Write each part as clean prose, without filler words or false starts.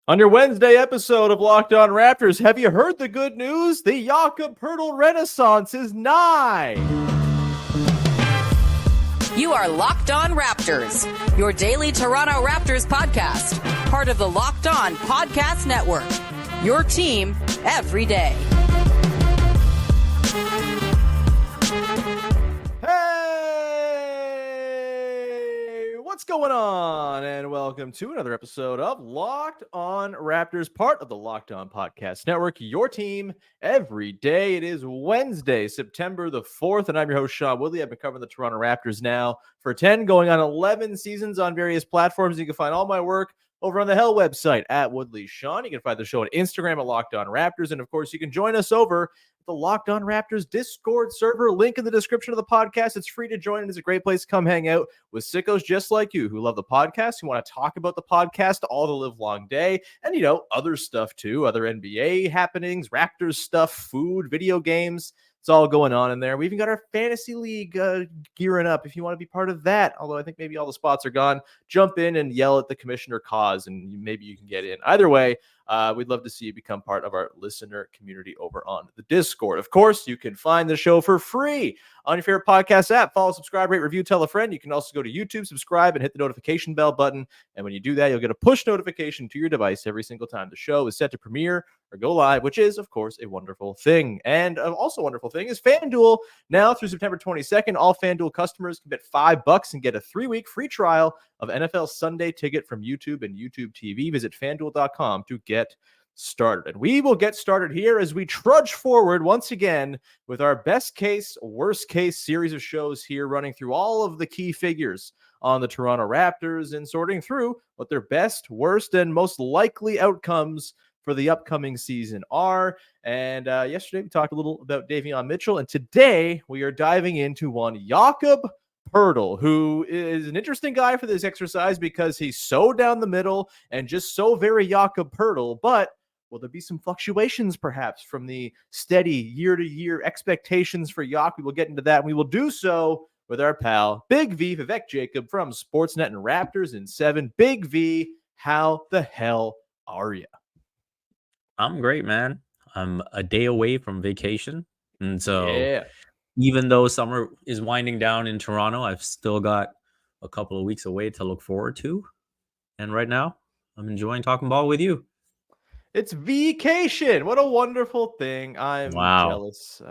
On your Wednesday episode of Locked On Raptors, have you heard the good news? The Jakob Poeltl Renaissance is nigh. You are Locked On Raptors, your daily Toronto Raptors podcast, part of the Locked On Podcast Network. Your team every day. Hey, what's going on? And welcome to another episode of Locked On Raptors, part of the Locked On Podcast Network. Your team every day. It is Wednesday, September the 4th, and I'm your host, Sean Woodley. I've been covering the Toronto Raptors now for 10, going on 11 seasons on various platforms. You can find all my work over on the Hell website at Woodley Sean. You can find the show on Instagram at Locked On Raptors. And of course, you can join us over the Locked On Raptors Discord server. Link in the description of the podcast. It's free to join. It's a great place to come hang out with sickos just like you who love the podcast, who want to talk about the podcast all the live long day. And, other stuff too, other NBA happenings, Raptors stuff, food, video games. It's all going on in there. We even got our fantasy league gearing up if you want to be part of that. Although I think maybe all the spots are gone. Jump in and yell at the commissioner cause, and maybe you can get in. Either way, we'd love to see you become part of our listener community over on the Discord. Of course, you can find the show for free on your favorite podcast app. Follow, subscribe, rate, review, tell a friend. You can also go to YouTube, subscribe, and hit the notification bell button. And when you do that, you'll get a push notification to your device every single time the show is set to premiere or go live, which is, of course, a wonderful thing. And also a wonderful thing is FanDuel. Now through September 22nd, all FanDuel customers can bet $5 and get a 3-week free trial of NFL Sunday Ticket from YouTube and YouTube TV. Visit FanDuel.com to get started. And we will get started here as we trudge forward once again with our best case, worst case series of shows here, running through all of the key figures on the Toronto Raptors and sorting through what their best, worst, and most likely outcomes for the upcoming season are. And yesterday we talked a little about Davion Mitchell, and today we are diving into one Jakob Poeltl, who is an interesting guy for this exercise because he's so down the middle and just so very Jakob Poeltl. But will there be some fluctuations perhaps from the steady year-to-year expectations for Jakob? We will get into that, and we will do so with our pal Big V, Vivek Jacob from Sportsnet and Raptors in 7. Big V, how the hell are you? I'm great, man. I'm a day away from vacation. And so even though summer is winding down in Toronto, I've still got a couple of weeks away to look forward to. And right now, I'm enjoying talking ball with you. It's vacation. What a wonderful thing. I'm jealous.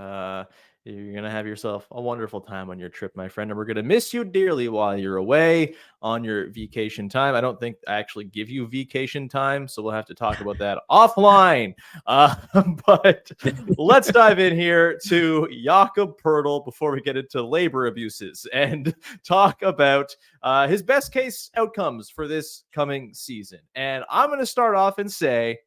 You're going to have yourself a wonderful time on your trip, my friend. And we're going to miss you dearly while you're away on your vacation time. I don't think I actually give you vacation time, so we'll have to talk about that offline. But let's dive in here to Jakob Poeltl before we get into labor abuses and talk about his best case outcomes for this coming season. And I'm going to start off and say,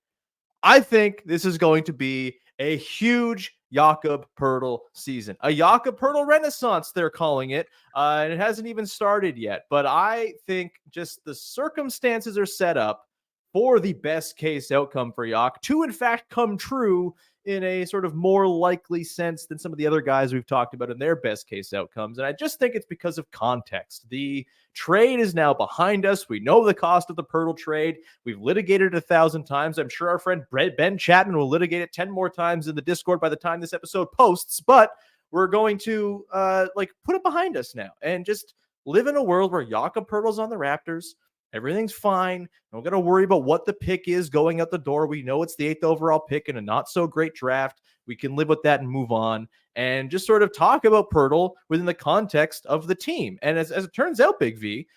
I think this is going to be a huge Jakob Poeltl season, a Jakob Poeltl Renaissance, they're calling it. And it hasn't even started yet, but I think just the circumstances are set up for the best case outcome for Jakob to, in fact, come true in a sort of more likely sense than some of the other guys we've talked about in their best case outcomes. And I just think it's because of context. The trade is now behind us. We know the cost of the Poeltl trade. We've litigated it 1,000 times. I'm sure our friend Ben Chapman will litigate it 10 more times in the Discord by the time this episode posts, but we're going to put it behind us now and just live in a world where Jakob Poeltl's on the Raptors. Everything's fine. Don't got to worry about what the pick is going out the door. We know it's the 8th overall pick in a not so great draft. We can live with that and move on and just sort of talk about Poeltl within the context of the team. And as it turns out, Big V,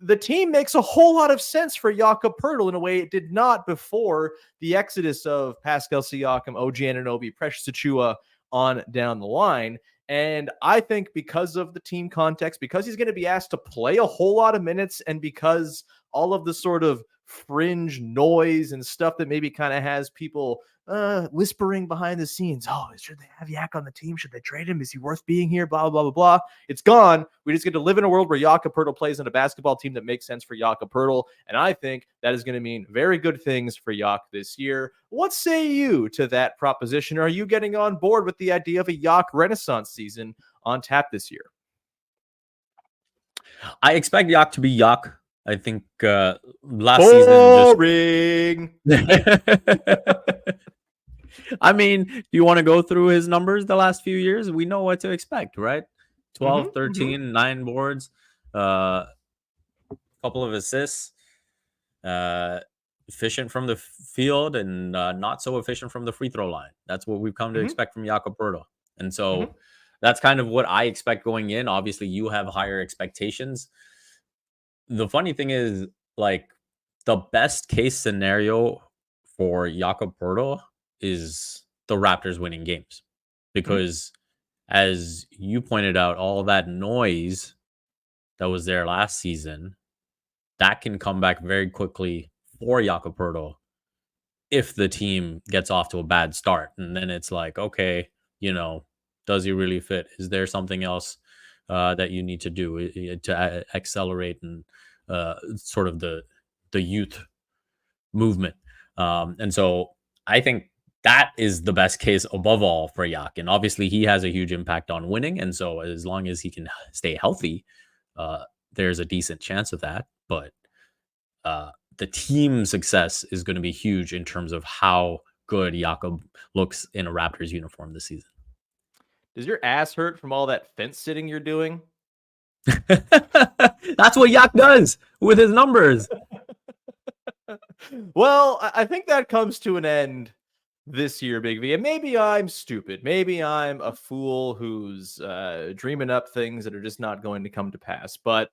the team makes a whole lot of sense for Jakob Poeltl in a way it did not before the exodus of Pascal Siakam, OG Anunoby, Precious Achiuwa on down the line. And I think because of the team context, because he's going to be asked to play a whole lot of minutes, and because all of the sort of fringe noise and stuff that maybe kind of has people whispering behind the scenes, oh, should they have Yak on the team? Should they trade him? Is he worth being here? Blah, blah, blah, blah. It's gone. We just get to live in a world where Jakob Poeltl plays on a basketball team that makes sense for Jakob Poeltl. And I think that is going to mean very good things for Yak this year. What say you to that proposition? Are you getting on board with the idea of a Yak Renaissance season on tap this year? I expect Yak to be Yak I think last season just. Boring. I mean, do you want to go through his numbers the last few years? We know what to expect, right? 12, 13, 9 boards, couple of assists, efficient from the field and not so efficient from the free throw line. That's what we've come to expect from Jakob Poeltl. And so that's kind of what I expect going in. Obviously, you have higher expectations. The funny thing is, like, the best case scenario for Jakob Poeltl is the Raptors winning games. Because as you pointed out, all that noise that was there last season, that can come back very quickly for Jakob Poeltl if the team gets off to a bad start. And then it's like, okay, does he really fit? Is there something else that you need to do to accelerate and sort of the youth movement? And so I think that is the best case above all for Yak. And obviously he has a huge impact on winning. And so as long as he can stay healthy, there's a decent chance of that. But the team success is going to be huge in terms of how good Jakob looks in a Raptors uniform this season. Does your ass hurt from all that fence sitting you're doing? That's what Yak does with his numbers. Well, I think that comes to an end this year, Big V. And maybe I'm stupid. Maybe I'm a fool who's dreaming up things that are just not going to come to pass. But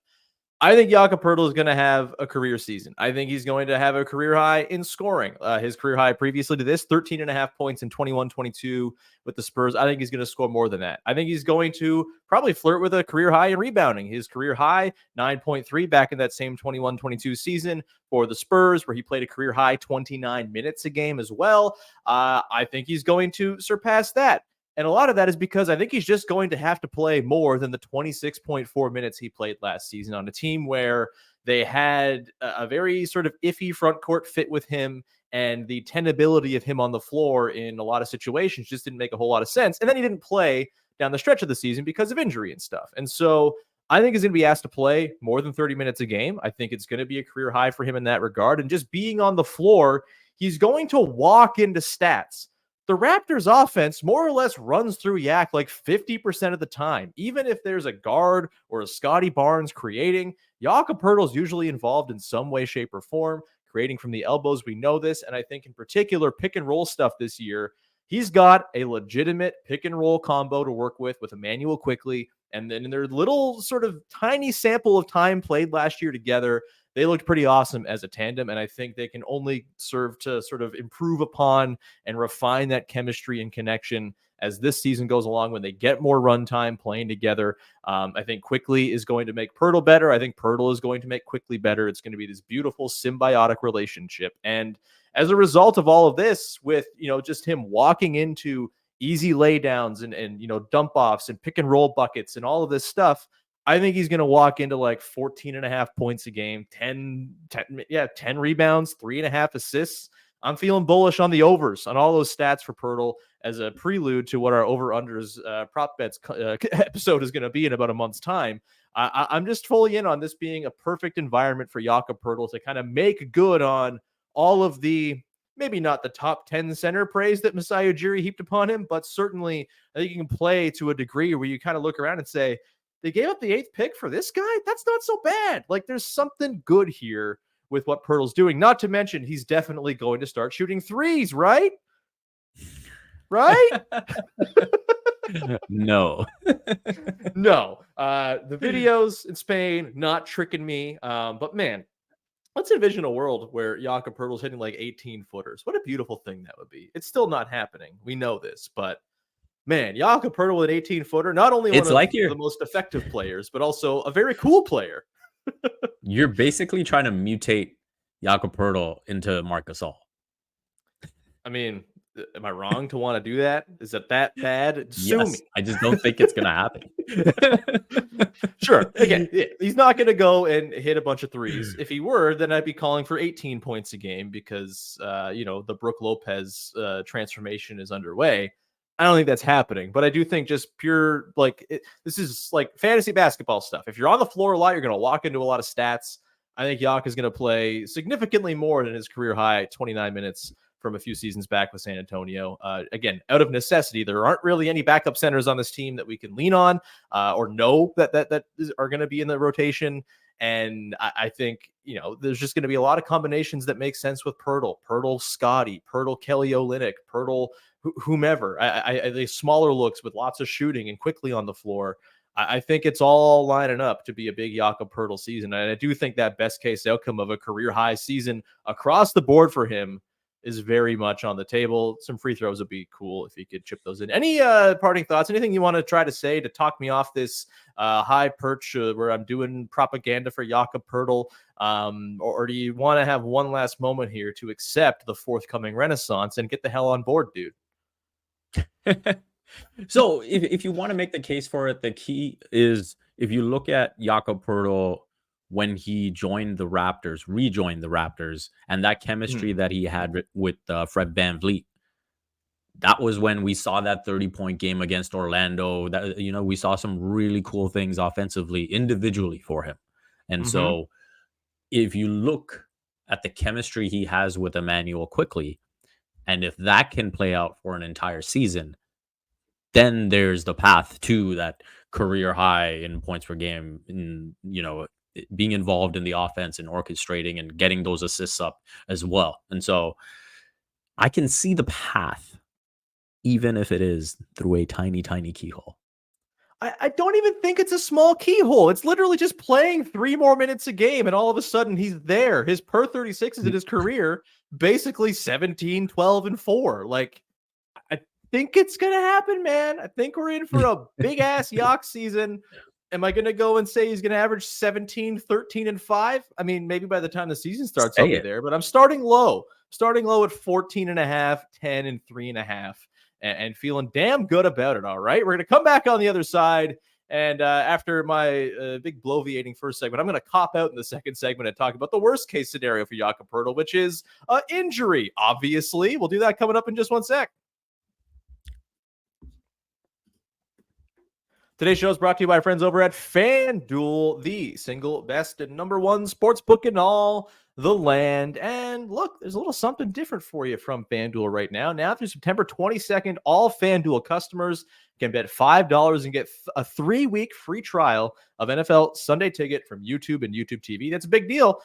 I think Jakob Poeltl is going to have a career season. I think he's going to have a career high in scoring. His career high previously to this, 13.5 points in 21-22 with the Spurs. I think he's going to score more than that. I think he's going to probably flirt with a career high in rebounding. His career high, 9.3 back in that same 21-22 season for the Spurs, where he played a career high 29 minutes a game as well. I think he's going to surpass that. And a lot of that is because I think he's just going to have to play more than the 26.4 minutes he played last season on a team where they had a very sort of iffy front court fit with him, and the tenability of him on the floor in a lot of situations just didn't make a whole lot of sense. And then he didn't play down the stretch of the season because of injury and stuff. And so I think he's going to be asked to play more than 30 minutes a game. I think it's going to be a career high for him in that regard. And just being on the floor, he's going to walk into stats. The Raptors offense more or less runs through Yak like 50% of the time. Even if there's a guard or a Scotty Barnes creating, Jakob Poeltl is usually involved in some way, shape, or form, creating from the elbows. We know this. And I think in particular, pick and roll stuff this year, he's got a legitimate pick and roll combo to work with Emmanuel Quickley. And then in their little sort of tiny sample of time played last year together, they looked pretty awesome as a tandem, and I think they can only serve to sort of improve upon and refine that chemistry and connection as this season goes along when they get more runtime playing together. I think Quickley is going to make Poeltl better. I think Poeltl is going to make Quickley better. It's going to be this beautiful symbiotic relationship. And as a result of all of this, with, just him walking into easy laydowns and dump offs and pick and roll buckets and all of this stuff, I think he's going to walk into like 14.5 points a game, 10 rebounds, 3.5 assists. I'm feeling bullish on the overs on all those stats for Poeltl as a prelude to what our over-unders prop bets episode is going to be in about a month's time. I'm just fully in on this being a perfect environment for Jakob Poeltl to kind of make good on all of the, maybe not the top 10 center praise that Masai Ujiri heaped upon him, but certainly I think you can play to a degree where you kind of look around and say, they gave up the 8th pick for this guy? That's not so bad. Like, there's something good here with what Poeltl's doing. Not to mention, he's definitely going to start shooting threes, right? Right? No. No. The videos in Spain, not tricking me. But man, let's envision a world where Jakob Poeltl's hitting like 18-footers. What a beautiful thing that would be. It's still not happening. We know this, but man, Jakob Poeltl with an 18-footer, not only one of the most effective players, but also a very cool player. You're basically trying to mutate Jakob Poeltl into Marc Gasol. I mean, am I wrong to want to do that? Is it that bad? Sue me. I just don't think it's going to happen. Sure. Again, he's not going to go and hit a bunch of threes. If he were, then I'd be calling for 18 points a game because, the Brook Lopez transformation is underway. I don't think that's happening, but I do think just pure, this is like fantasy basketball stuff. If you're on the floor a lot, you're going to walk into a lot of stats. I think Yak is going to play significantly more than his career high 29 minutes from a few seasons back with San Antonio. Again, out of necessity, there aren't really any backup centers on this team that we can lean on or know that are going to be in the rotation. And I think, there's just going to be a lot of combinations that make sense with Poeltl, Scotty, Poeltl, Kelly Olynyk, Poeltl, whomever. The smaller looks with lots of shooting and quickly on the floor. I think it's all lining up to be a big Jakob Poeltl season. And I do think that best case outcome of a career high season across the board for him is very much on the table. Some free throws would be cool if he could chip those in. Any parting thoughts? Anything you want to try to say to talk me off this high perch where I'm doing propaganda for Jakob Poeltl? Or do you want to have one last moment here to accept the forthcoming renaissance and get the hell on board, dude? So if you want to make the case for it, the key is if you look at Jakob Poeltl when he rejoined the Raptors, and that chemistry that he had with Fred VanVleet, that was when we saw that 30-point game against Orlando. That we saw some really cool things offensively, individually for him. And so if you look at the chemistry he has with Emmanuel quickly, and if that can play out for an entire season, then there's the path to that career high in points per game, in, being involved in the offense and orchestrating and getting those assists up as well. And so I can see the path, even if it is through a tiny, tiny keyhole. I don't even think it's a small keyhole. It's literally just playing 3 more minutes a game, and all of a sudden he's there. His per 36s in his career, basically 17, 12, and 4. Like, I think it's going to happen, man. I think we're in for a big-ass Yak season. Am I going to go and say he's going to average 17, 13, and 5? I mean, maybe by the time the season starts, I'll be there. But I'm starting low at 14 and a half, 10, and 3.5. And feeling damn good about it. All right. We're going to come back on the other side. And after my big bloviating first segment, I'm going to cop out in the second segment and talk about the worst case scenario for Jakob Poeltl, which is injury. Obviously, we'll do that coming up in just one sec. Today's show is brought to you by our friends over at FanDuel, the single best and number one sportsbook in all the land. And look, there's a little something different for you from FanDuel right now. Now through September 22nd, all FanDuel customers can bet $5 and get a 3-week free trial of NFL Sunday Ticket from YouTube and YouTube TV. That's a big deal.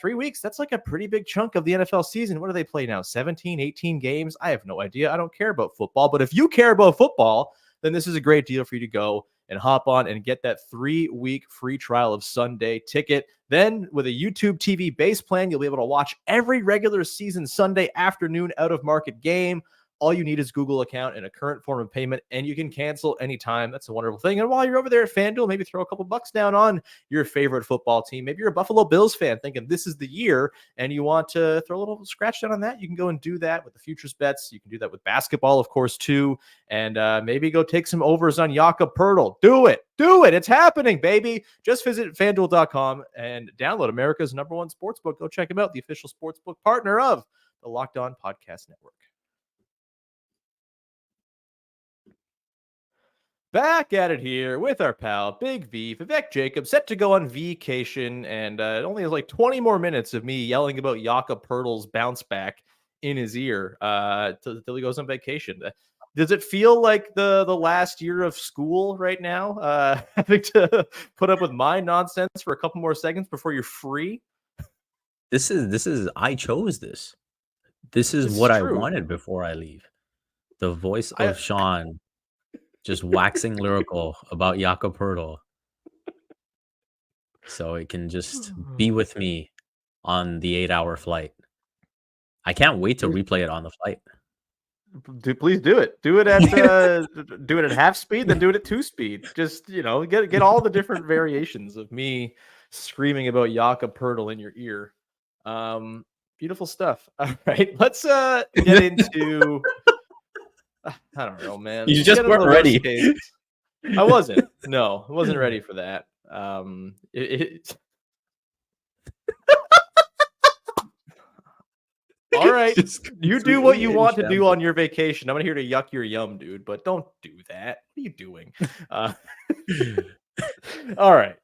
3 weeks, that's like a pretty big chunk of the NFL season. What do they play now? 17, 18 games? I have no idea. I don't care about football. But if you care about football, then this is a great deal for you to go and hop on and get that 3-week free trial of Sunday Ticket. Then with a YouTube TV base plan, you'll be able to watch every regular season Sunday afternoon out-of-market game. All you need is Google account and a current form of payment, and you can cancel anytime. That's a wonderful thing. And while you're over there at FanDuel, maybe throw a couple bucks down on your favorite football team. Maybe you're a Buffalo Bills fan thinking this is the year, and you want to throw a little scratch down on that. You can go and do that with the futures bets. You can do that with basketball, of course, too. And maybe go take some overs on Jakob Poeltl. Do it. It's happening, baby. Just visit FanDuel.com and download America's #1 sportsbook. Go check them out, the official sportsbook partner of the Locked On Podcast Network. Back at it here with our pal, Big V, Vivek Jacob, set to go on vacation, and it only has like 20 more minutes of me yelling about Jakob Poeltl's bounce back in his ear till he goes on vacation. Does it feel like the last year of school right now? Having to put up with my nonsense for a couple more seconds before you're free? This is I chose this. This is what I wanted before I leave. The voice of Sean just waxing lyrical about Jakob Poeltl, so it can just be with me on the 8-hour flight. I can't wait to replay it on the flight. Please do it. Do it at do it at half speed, then do it at 2 speed. Just get all the different variations of me screaming about Jakob Poeltl in your ear. Beautiful stuff. All right, let's get into. I don't know, man. You just weren't ready. I wasn't. No, I wasn't ready for that. All right. You do what you want to do on your vacation. I'm here to yuck your yum, dude, but don't do that. What are you doing? All right.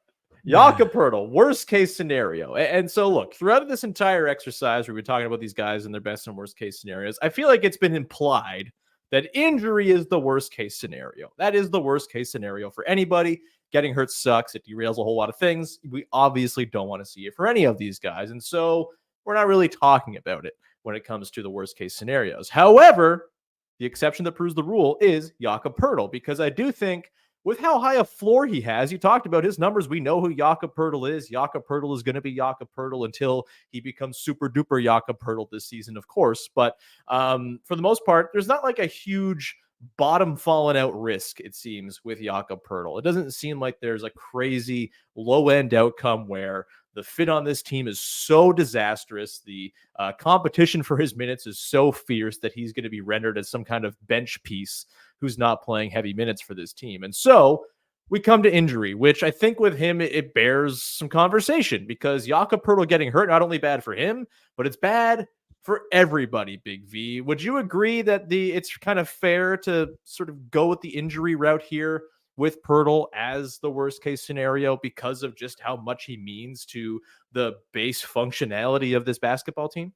Jakob Poeltl, worst case scenario. And so, look, throughout this entire exercise, we've been talking about these guys and their best and worst case scenarios. I feel like it's been implied that injury is the worst case scenario. That is the worst case scenario for anybody. Getting hurt sucks. It derails a whole lot of things. We obviously don't want to see it for any of these guys. And so we're not really talking about it when it comes to the worst case scenarios. However, the exception that proves the rule is Jakob Poeltl, because I do think with how high a floor he has, you talked about his numbers. We know who Jakob Poeltl is. Jakob Poeltl is going to be Jakob Poeltl until he becomes super duper Jakob Poeltl this season, of course. But for the most part, there's not like a huge bottom falling out risk, it seems, with Jakob Poeltl. It doesn't seem like there's a crazy low end outcome where the fit on this team is so disastrous. The competition for his minutes is so fierce that he's going to be rendered as some kind of bench piece who's not playing heavy minutes for this team. And so we come to injury, which I think with him, it bears some conversation, because Jakob Poeltl getting hurt, not only bad for him, but it's bad for everybody, Big V. Would you agree that it's kind of fair to sort of go with the injury route here with Poeltl as the worst case scenario because of just how much he means to the base functionality of this basketball team?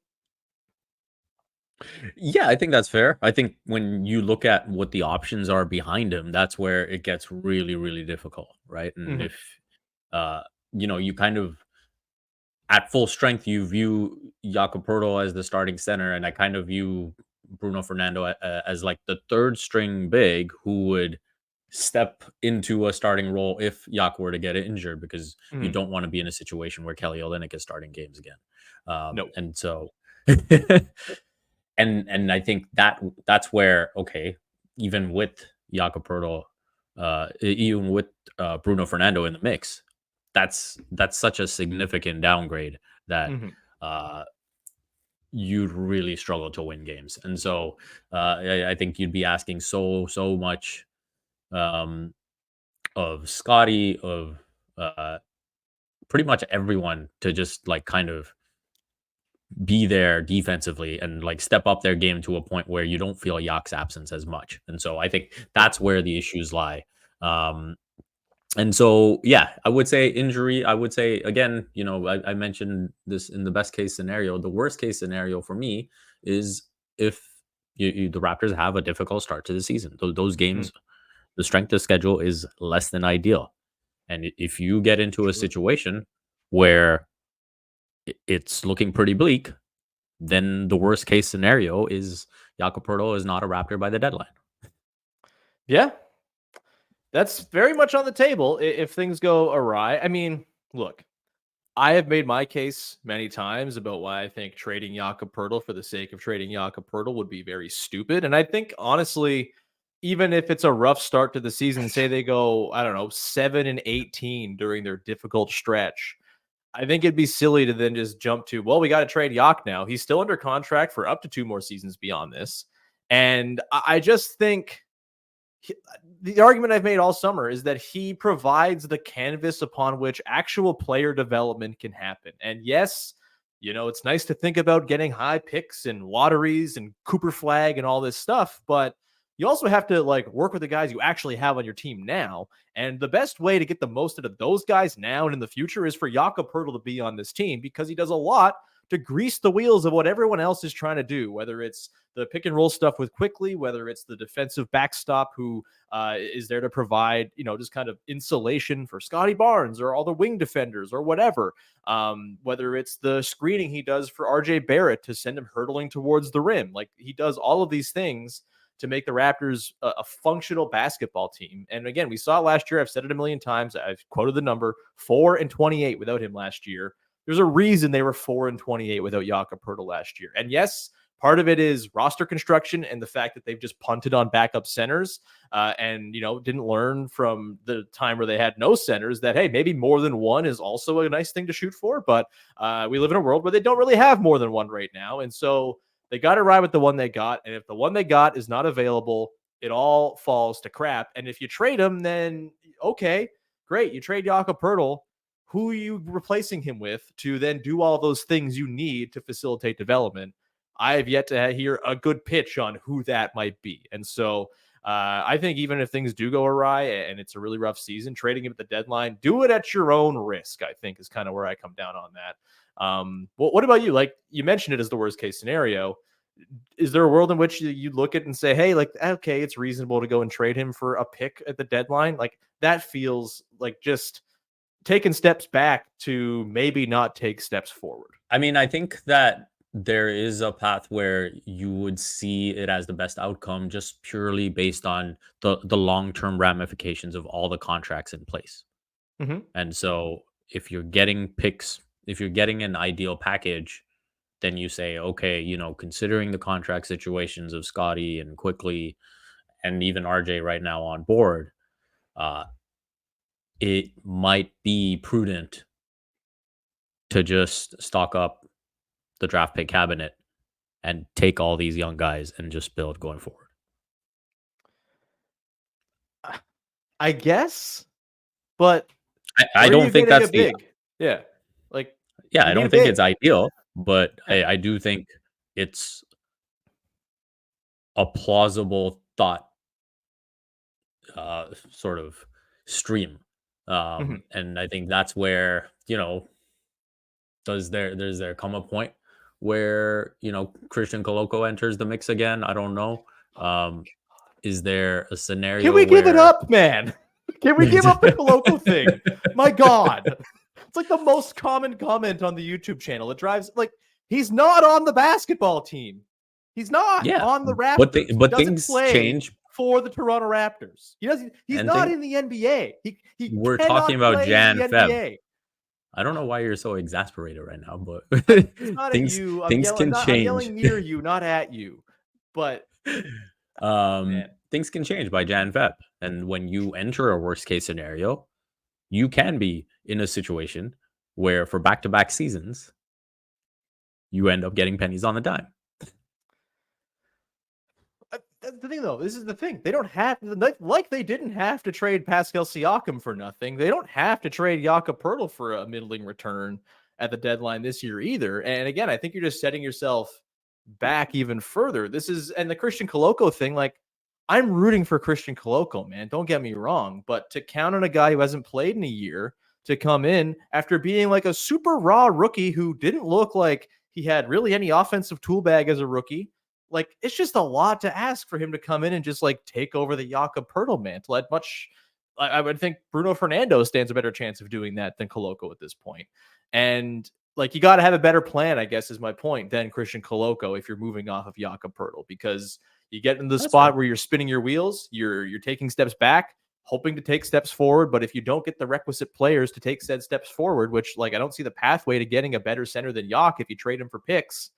Yeah, I think that's fair. I think when you look at what the options are behind him, that's where it gets really, really difficult, right? And if you kind of at full strength, you view Jakob Poeltl as the starting center, and I kind of view Bruno Fernando as like the third string big who would step into a starting role if Jakob were to get injured, because you don't want to be in a situation where Kelly Olynyk is starting games again. No. And so, and I think that's where, okay, even with Jakob Poeltl, even with Bruno Fernando in the mix, that's such a significant downgrade that you'd really struggle to win games. And so I think you'd be asking so much of Scotty, of pretty much everyone, to just like kind of be there defensively and like step up their game to a point where you don't feel Yak's absence as much. And so I think that's where the issues lie. And so, yeah, I would say injury. I would say, again, I mentioned this in the best case scenario. The worst case scenario for me is if the Raptors have a difficult start to the season. Those games, the strength of schedule is less than ideal. And if you get into a situation where it's looking pretty bleak, then the worst case scenario is Jakob Poeltl is not a Raptor by the deadline. Yeah, that's very much on the table if things go awry. I mean, look, I have made my case many times about why I think trading Jakob Poeltl for the sake of trading Jakob Poeltl would be very stupid. And I think, honestly, even if it's a rough start to the season, say they go, I don't know, 7-18 during their difficult stretch, I think it'd be silly to then just jump to, well, we got to trade Yak now. He's still under contract for up to 2 more seasons beyond this. And I just think the argument I've made all summer is that he provides the canvas upon which actual player development can happen. And yes, it's nice to think about getting high picks and lotteries and Cooper flag and all this stuff, but you also have to work with the guys you actually have on your team now. And the best way to get the most out of those guys now and in the future is for Jakob Poeltl to be on this team, because he does a lot to grease the wheels of what everyone else is trying to do, whether it's the pick and roll stuff with Quickly, whether it's the defensive backstop who is there to provide, just kind of insulation for Scotty Barnes or all the wing defenders or whatever, whether it's the screening he does for RJ Barrett to send him hurtling towards the rim. Like, he does all of these things to make the Raptors a functional basketball team. And again, we saw it last year. I've said it a million times. I've quoted the number 4-28 without him last year. There's a reason they were 4-28 without Jakob Poeltl last year. And yes, part of it is roster construction and the fact that they've just punted on backup centers and, didn't learn from the time where they had no centers that, hey, maybe more than one is also a nice thing to shoot for. But we live in a world where they don't really have more than one right now. And so they got to ride with the one they got. And if the one they got is not available, it all falls to crap. And if you trade him, then okay, great. You trade Jakob Poeltl. Who are you replacing him with to then do all those things you need to facilitate development? I have yet to hear a good pitch on who that might be. And so I think even if things do go awry and it's a really rough season, trading him at the deadline, do it at your own risk, I think is kind of where I come down on that. What about you? Like you mentioned it as the worst case scenario. Is there a world in which you look at and say, hey, like, okay, it's reasonable to go and trade him for a pick at the deadline? Like that feels like just taking steps back to maybe not take steps forward. I mean, I think that there is a path where you would see it as the best outcome just purely based on the long-term ramifications of all the contracts in place. Mm-hmm. And so if you're getting picks, if you're getting an ideal package, then you say, okay, considering the contract situations of Scotty and Quickly and even RJ right now on board, it might be prudent to just stock up the draft pick cabinet and take all these young guys and just build going forward. I guess, but I don't think that's the yeah. Like I don't think it's ideal, but I do think it's a plausible thought sort of stream. And I think that's where, does there come a point where, Christian Coloco enters the mix again? I don't know. Is there a scenario Can we give it up, man? Can we give up the Coloco thing? My God. It's like the most common comment on the YouTube channel. It drives like he's not on the basketball team. He's not on the Raptors. But things change for the Toronto Raptors. He's not in the NBA. We're talking about Jan Feb. I don't know why you're so exasperated right now, but it's not at you. Things can change. I'm yelling near you, not at you. But things can change by Jan Feb. And when you enter a worst case scenario, you can be in a situation where for back-to-back seasons, you end up getting pennies on the dime. That's the thing, though. This is the thing. They don't have, like they didn't have to trade Pascal Siakam for nothing. They don't have to trade Jakob Poeltl for a middling return at the deadline this year either. And again, I think you're just setting yourself back even further. And the Christian Coloco thing, like, I'm rooting for Christian Coloco, man. Don't get me wrong. But to count on a guy who hasn't played in a year to come in after being like a super raw rookie who didn't look like he had really any offensive tool bag as a rookie, like, it's just a lot to ask for him to come in and just like take over the Jakob Poeltl mantle. I would think Bruno Fernando stands a better chance of doing that than Coloco at this point. And like, you got to have a better plan, I guess, is my point, than Christian Coloco if you're moving off of Jakob Poeltl, because you get in the spot where you're spinning your wheels, you're taking steps back, hoping to take steps forward. But if you don't get the requisite players to take said steps forward, which, like, I don't see the pathway to getting a better center than Yak if you trade him for picks,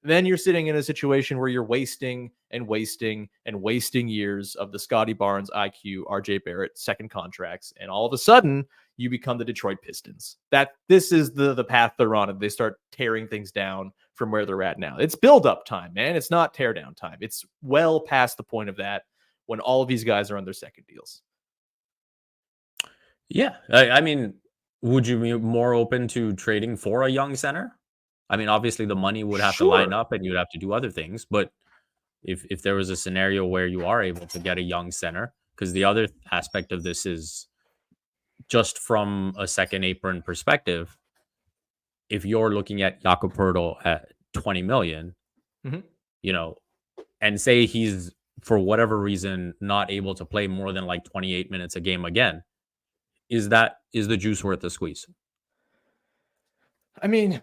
then you're sitting in a situation where you're wasting years of the Scotty Barnes, IQ, RJ Barrett second contracts. And all of a sudden you become the Detroit Pistons. This is the path they're on, and they start tearing things down from where they're at now. It's build up time, man. It's not tear down time. It's well past the point of that when all of these guys are on their second deals. Yeah. I mean, would you be more open to trading for a young center? I mean, obviously the money would have to line up and you'd have to do other things. But if there was a scenario where you are able to get a young center, because the other aspect of this is just from a second apron perspective, if you're looking at Jakob Poeltl at $20 million, and say he's, for whatever reason, not able to play more than like 28 minutes a game again, is the juice worth the squeeze? I mean,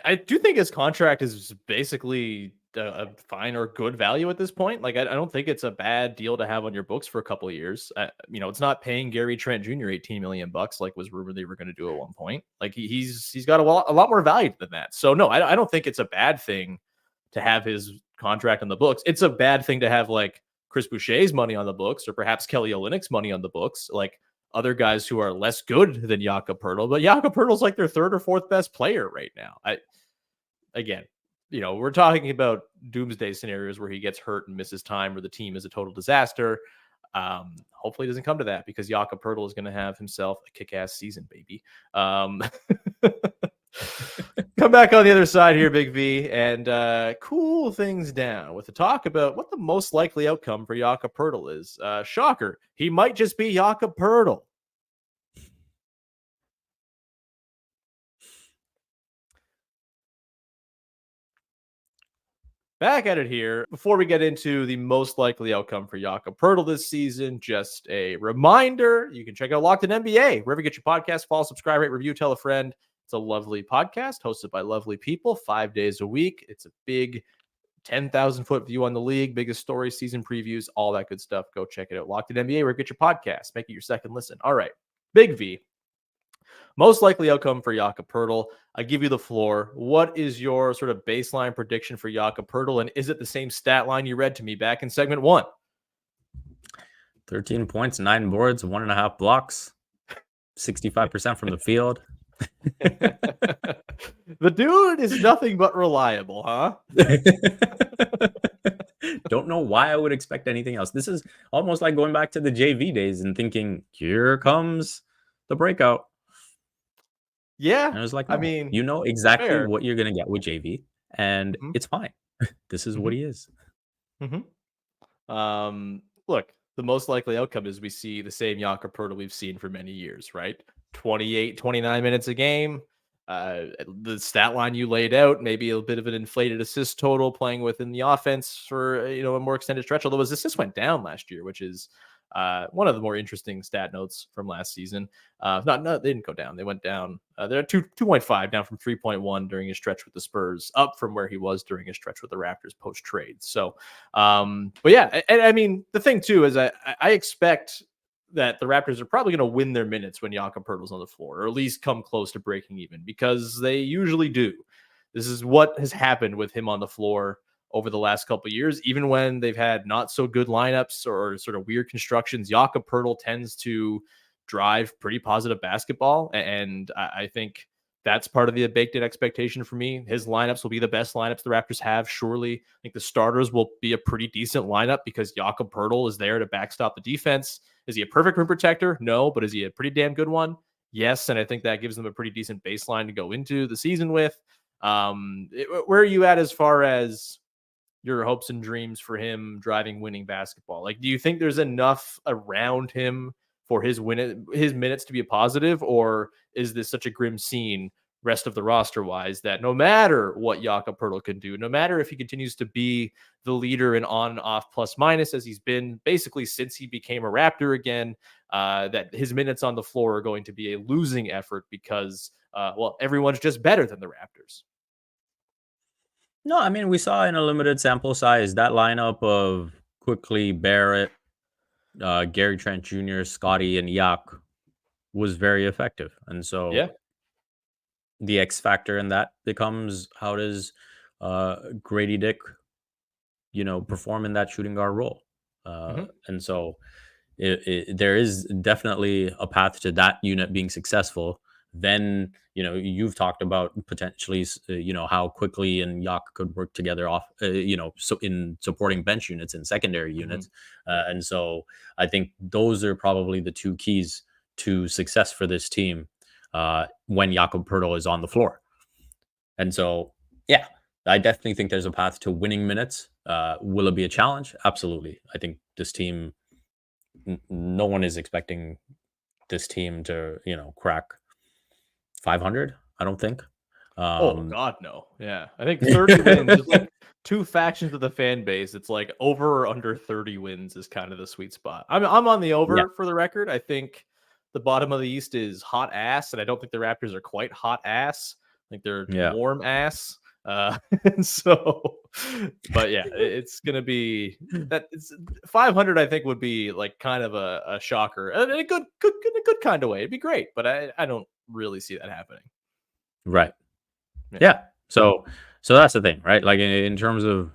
I do think his contract is basically a fine or good value at this point. Like, I don't think it's a bad deal to have on your books for a couple of years. It's not paying Gary Trent Jr. $18 million like was rumored they were going to do at one point. Like, he's got a lot more value than that. So no, I don't think it's a bad thing to have his contract on the books. It's a bad thing to have like Chris Boucher's money on the books, or perhaps Kelly Olynyk's money on the books, like other guys who are less good than Jakob Poeltl. But Jakob Poeltl's like their third or fourth best player right now. We're talking about doomsday scenarios where he gets hurt and misses time, where the team is a total disaster. Hopefully it doesn't come to that, because Jakob Poeltl is going to have himself a kick-ass season, baby. Come back on the other side here, Big V, and cool things down with a talk about what the most likely outcome for Jakob Poeltl is. Shocker, he might just be Jakob Poeltl. Back at it here. Before we get into the most likely outcome for Jakob Poeltl this season, just a reminder, you can check out Locked in NBA, wherever you get your podcast. Follow, subscribe, rate, review, tell a friend. It's a lovely podcast hosted by lovely people 5 days a week. It's a big 10,000-foot view on the league, biggest stories, season previews, all that good stuff. Go check it out. Locked in NBA, where you get your podcast. Make it your second listen. All right, Big V. Most likely outcome for Jakob Poeltl. I give you the floor. What is your sort of baseline prediction for Jakob Poeltl, and is it the same stat line you read to me back in segment 1? 13 points, 9 boards, 1.5 blocks, 65% from the field. The dude is nothing but reliable, huh? Don't know why I would expect anything else. This is almost like going back to the JV days and thinking, here comes the breakout. Yeah. And I was like, I mean, you know exactly fair. what you're going to get with JV, and it's fine. This is what he is. Look, the most likely outcome is we see the same Jakob Poeltl we've seen for many years, right? 28, 29 minutes a game. The stat line you laid out, maybe a bit of an inflated assist total playing within the offense for a more extended stretch. Although his assists went down last year, which is one of the more interesting stat notes from last season. They didn't go down. They went down. They're at 2.5, down from 3.1 during his stretch with the Spurs, up from where he was during his stretch with the Raptors post trade. So, but yeah, and I mean, the thing too is I expect that the Raptors are probably going to win their minutes when Jakob Poeltl's on the floor, or at least come close to breaking even, because they usually do. This is what has happened with him on the floor over the last couple of years. Even when they've had not so good lineups or sort of weird constructions, Jakob Poeltl tends to drive pretty positive basketball. And I think that's part of the baked-in expectation for me. His lineups will be the best lineups the Raptors have, surely. I think the starters will be a pretty decent lineup because Jakob Poeltl is there to backstop the defense. Is he a perfect rim protector? No, but is he a pretty damn good one? Yes, and I think that gives them a pretty decent baseline to go into the season with. Where are you at as far as your hopes and dreams for him driving winning basketball? Like, do you think there's enough around him for his minutes to be a positive, or is this such a grim scene rest of the roster wise that no matter what Jakob Poeltl can do, no matter if he continues to be the leader in on and off plus minus as he's been basically since he became a Raptor again, that his minutes on the floor are going to be a losing effort because everyone's just better than the Raptors? No, I mean, we saw in a limited sample size that lineup of Quickly, Barrett, Gary Trent Jr., Scotty, and Yak was very effective. And so the X factor in that becomes, how does Grady Dick, perform in that shooting guard role? And so there is definitely a path to that unit being successful. Then, you've talked about potentially, how Quickly and Yak could work together off, so in supporting bench units and secondary units. And so I think those are probably the two keys to success for this team when Jakob Poeltl is on the floor. And so, yeah, I definitely think there's a path to winning minutes. Will it be a challenge? Absolutely. I think this team, no one is expecting this team to, crack 500. I don't think. Oh God, no. Yeah, I think 30 wins. There's like two factions of the fan base. It's like over or under 30 wins is kind of the sweet spot. I'm on the over for the record. I think the bottom of the East is hot ass, and I don't think the Raptors are quite hot ass. I think they're warm ass. And so, but yeah, it's gonna be that. It's 500. I think would be like kind of a shocker in a good kind of way. It'd be great, but I don't really see that happening. Right. Yeah. So that's the thing, right? Like in terms of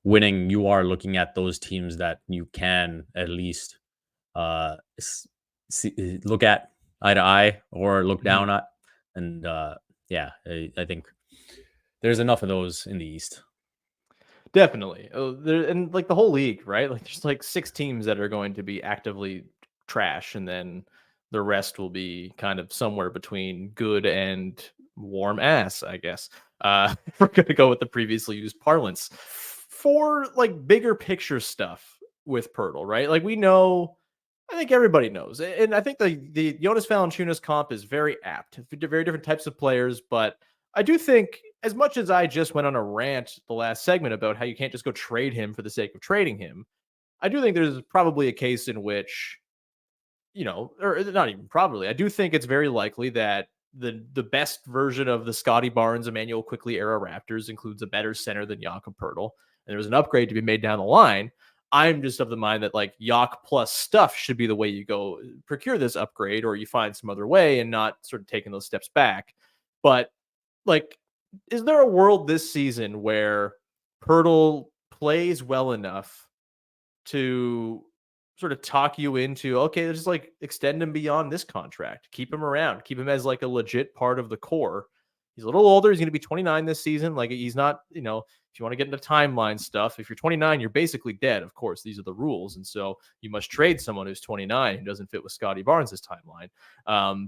winning, you are looking at those teams that you can at least look at eye to eye or look down at, and I think there's enough of those in the East. Definitely. And like the whole league, right? Like there's like 6 teams that are going to be actively trash, and then the rest will be kind of somewhere between good and warm ass, I guess. If we're going to go with the previously used parlance. For like bigger picture stuff with Poeltl, right? Like we know, I think everybody knows. And I think the Jonas Valanciunas comp is very apt. Very different types of players, but I do think as much as I just went on a rant the last segment about how you can't just go trade him for the sake of trading him, I do think there's probably a case in which, or not even probably, I do think it's very likely that the best version of the Scotty Barnes, Emmanuel Quickley era Raptors includes a better center than Jakob Poeltl, and there was an upgrade to be made down the line. I'm just of the mind that like Yak plus stuff should be the way you go procure this upgrade, or you find some other way and not sort of taking those steps back. But like, is there a world this season where Poeltl plays well enough to sort of talk you into, okay, just like extend him beyond this contract, keep him around, keep him as like a legit part of the core? He's a little older. He's going to be 29 this season. Like he's not, if you want to get into timeline stuff, if you're 29, you're basically dead. Of course, these are the rules. And so you must trade someone who's 29 who doesn't fit with Scotty Barnes' timeline.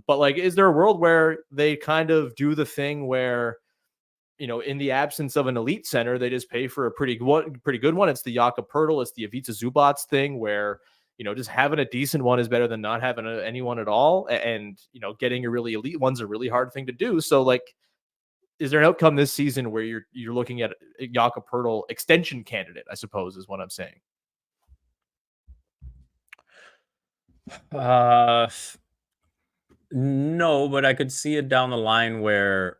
But like, is there a world where they kind of do the thing where, in the absence of an elite center, they just pay for a pretty good one? It's the Jakob Poeltl, it's the Ivica Zubats thing where, just having a decent one is better than not having anyone at all. And, getting a really elite one's a really hard thing to do. So like, is there an outcome this season where you're looking at a Jakob Poeltl extension candidate, I suppose is what I'm saying? No, but I could see it down the line where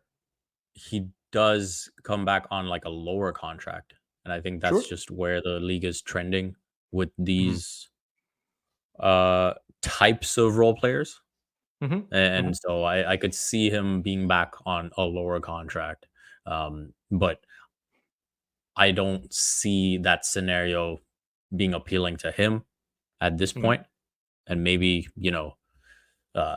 he does come back on like a lower contract. And I think that's Sure. just where the league is trending with Mhm. these types of role players. Mhm. And Mhm. so I could see him being back on a lower contract. But I don't see that scenario being appealing to him at this Mhm. point. And maybe, uh,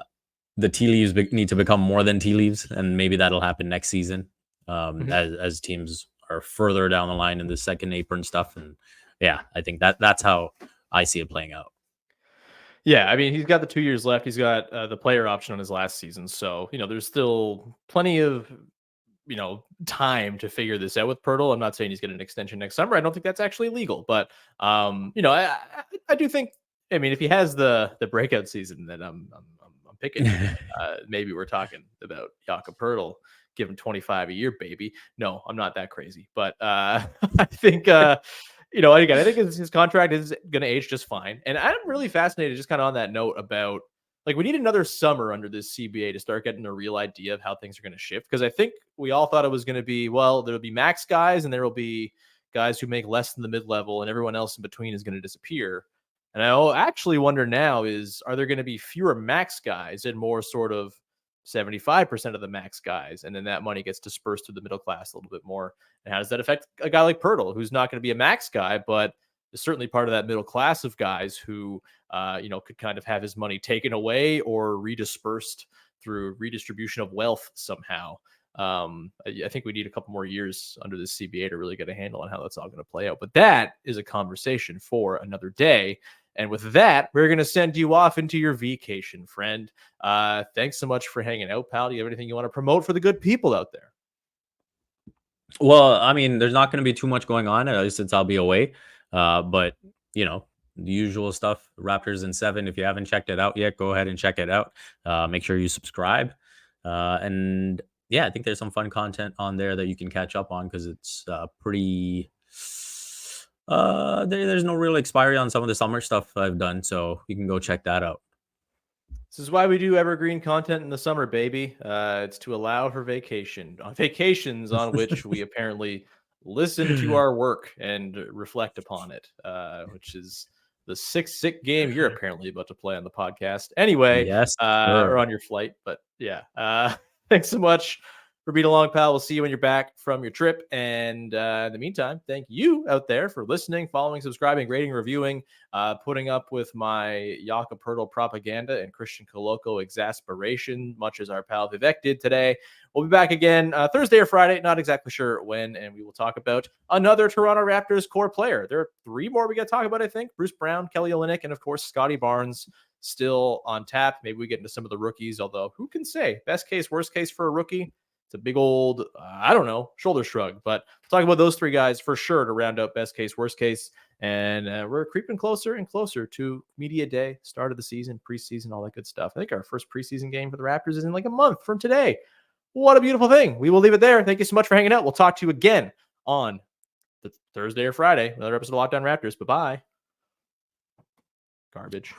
the tea leaves need to become more than tea leaves, and maybe that'll happen next season, Mhm. as teams are further down the line in the second apron stuff. And yeah, I think that's how I see it playing out. Yeah, I mean, he's got the 2 years left. He's got the player option on his last season. So, there's still plenty of, time to figure this out with Poeltl. I'm not saying he's getting an extension next summer. I don't think that's actually legal. But, I do think, I mean, if he has the breakout season that I'm picking, maybe we're talking about Jakob Poeltl. Give him 25 a year, baby. No, I'm not that crazy. But I think, again, I think his contract is going to age just fine. And I'm really fascinated, just kind of on that note, about like we need another summer under this CBA to start getting a real idea of how things are going to shift. Because I think we all thought it was going to be, well, there'll be max guys and there will be guys who make less than the mid level, and everyone else in between is going to disappear. And I actually wonder now is, are there going to be fewer max guys and more sort of 75% of the max guys? And then that money gets dispersed to the middle class a little bit more. And how does that affect a guy like Poeltl, who's not going to be a max guy, but is certainly part of that middle class of guys who, could kind of have his money taken away or redispersed through redistribution of wealth somehow. I think we need a couple more years under this CBA to really get a handle on how that's all going to play out. But that is a conversation for another day. And with that, we're going to send you off into your vacation, friend. Thanks so much for hanging out, pal. Do you have anything you want to promote for the good people out there? Well, I mean, there's not going to be too much going on since I'll be away. But the usual stuff, Raptors in 7. If you haven't checked it out yet, go ahead and check it out. Make sure you subscribe. And yeah, I think there's some fun content on there that you can catch up on because it's pretty. There's no real expiry on some of the summer stuff I've done, so you can go check that out. This is why we do evergreen content in the summer, baby. It's to allow for vacations on which we apparently listen to our work and reflect upon it, which is the sixth sick game you're apparently about to play on the podcast. Anyway, Yes, or sir. on your flight. But yeah, thanks so much for being along, pal. We'll see you when you're back from your trip. And in the meantime, thank you out there for listening, following, subscribing, rating, reviewing, putting up with my Jakob Poeltl propaganda and Christian Coloco exasperation, much as our pal Vivek did today. We'll be back again Thursday or Friday, not exactly sure when, and we will talk about another Toronto Raptors core player. There are 3 more we got to talk about, I think. Bruce Brown, Kelly Olynyk, and of course, Scotty Barnes still on tap. Maybe we get into some of the rookies, although who can say? Best case, worst case for a rookie? It's a big old, I don't know, shoulder shrug. But we'll talk about those three guys for sure to round out best case, worst case. And we're creeping closer and closer to media day, start of the season, preseason, all that good stuff. I think our first preseason game for the Raptors is in like a month from today. What a beautiful thing. We will leave it there. Thank you so much for hanging out. We'll talk to you again on the Thursday or Friday, another episode of Locked On Raptors. Bye-bye. Garbage.